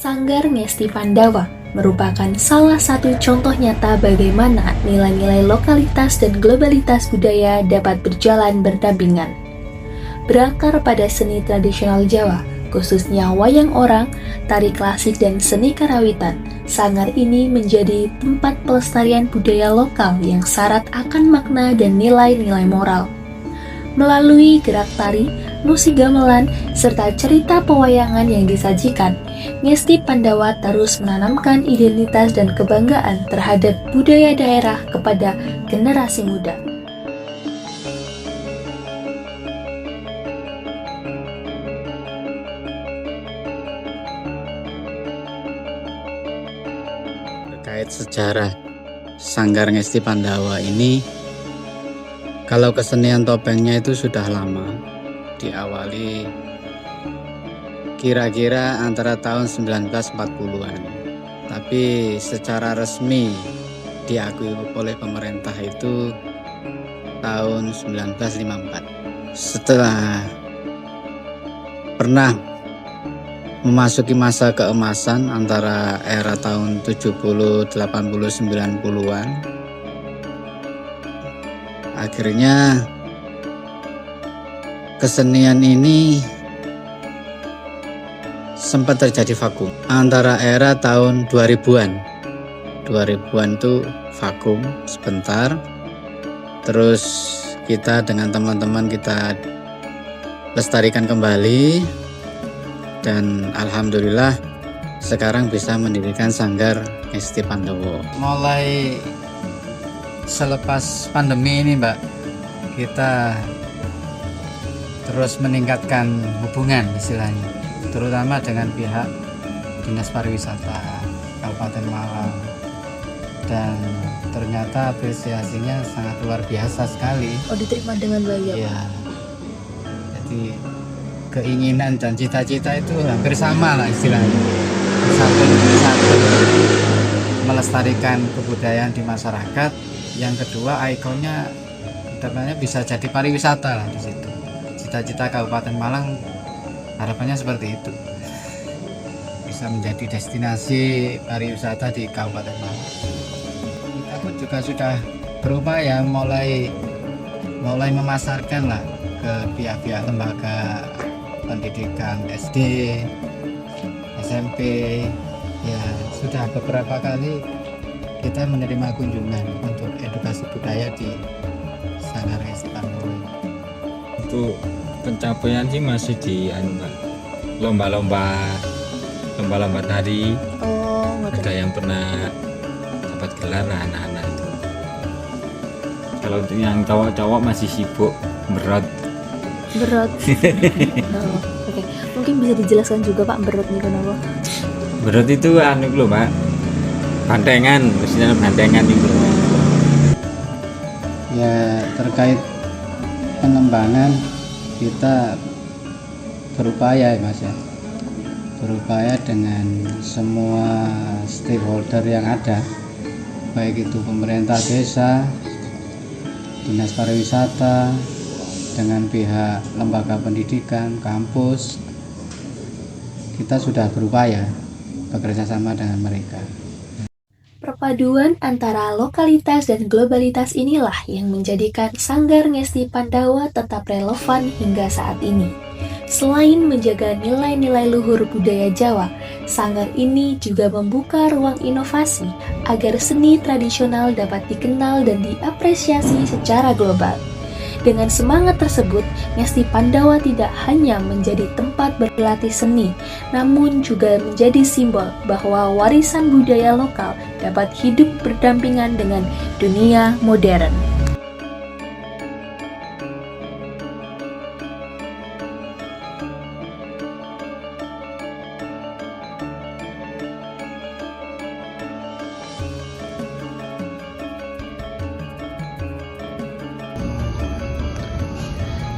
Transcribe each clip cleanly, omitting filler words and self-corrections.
Sanggar Ngesti Pandawa merupakan salah satu contoh nyata bagaimana nilai-nilai lokalitas dan globalitas budaya dapat berjalan berdampingan. Berakar pada seni tradisional Jawa, khususnya wayang orang, tari klasik dan seni karawitan, sanggar ini menjadi tempat pelestarian budaya lokal yang syarat akan makna dan nilai-nilai moral. Melalui gerak tari, musik gamelan, serta cerita pewayangan yang disajikan, Ngesti Pandawa terus menanamkan identitas dan kebanggaan terhadap budaya daerah kepada generasi muda. Terkait sejarah Sanggar Ngesti Pandawa ini, kalau kesenian topengnya itu sudah lama, diawali kira-kira antara tahun 1940-an. Tapi secara resmi diakui oleh pemerintah itu tahun 1954. Setelah pernah memasuki masa keemasan antara era tahun 70, 80, 90-an, akhirnya kesenian ini sempat terjadi vakum antara era tahun 2000-an. 2000-an itu vakum sebentar. Terus kita dengan teman-teman kita lestarikan kembali, dan alhamdulillah sekarang bisa mendirikan Sanggar Ngesti Pandawa. Mulai selepas pandemi ini, Mbak, kita terus meningkatkan hubungan istilahnya, terutama dengan pihak Dinas Pariwisata Kabupaten Malang, dan ternyata apresiasinya sangat luar biasa sekali. Oh, diterima dengan baik ya? Ya, jadi keinginan dan cita-cita itu hampir sama lah istilahnya. Satu melestarikan kebudayaan di masyarakat, yang kedua ikonnya kedepannya bisa jadi pariwisata lah di situ. Cita-cita Kabupaten Malang harapannya seperti itu, bisa menjadi destinasi pariwisata di Kabupaten Malang. Kita pun juga sudah berupaya mulai memasarkan lah ke pihak-pihak lembaga pendidikan SD, SMP. Ya, sudah beberapa kali kita menerima kunjungan untuk edukasi budaya di Sanggar Ngesti Pandawa. Untuk pencapaian sih masih di lomba-lomba tari. Ada yang pernah dapat gelar anak-anak itu. Kalau untuk yang cowok-cowok masih sibuk berat. Oke. Mungkin bisa dijelaskan juga Pak, berat nih kenapa? Berat itu loh, Pak, bandengan, maksudnya bandengan itu. Ya, terkait pengembangan kita berupaya ya Mas ya, berupaya dengan semua stakeholder yang ada, baik itu pemerintah desa, dinas pariwisata, dengan pihak lembaga pendidikan, kampus. Kita sudah berupaya bekerja sama dengan mereka. Perpaduan antara lokalitas dan globalitas inilah yang menjadikan Sanggar Ngesti Pandawa tetap relevan hingga saat ini. Selain menjaga nilai-nilai luhur budaya Jawa, sanggar ini juga membuka ruang inovasi agar seni tradisional dapat dikenal dan diapresiasi secara global. Dengan semangat tersebut, Ngesti Pandawa tidak hanya menjadi tempat berlatih seni, namun juga menjadi simbol bahwa warisan budaya lokal dapat hidup berdampingan dengan dunia modern.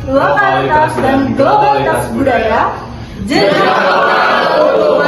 Lokalitas dan globalitas budaya, jenjang lokal untuk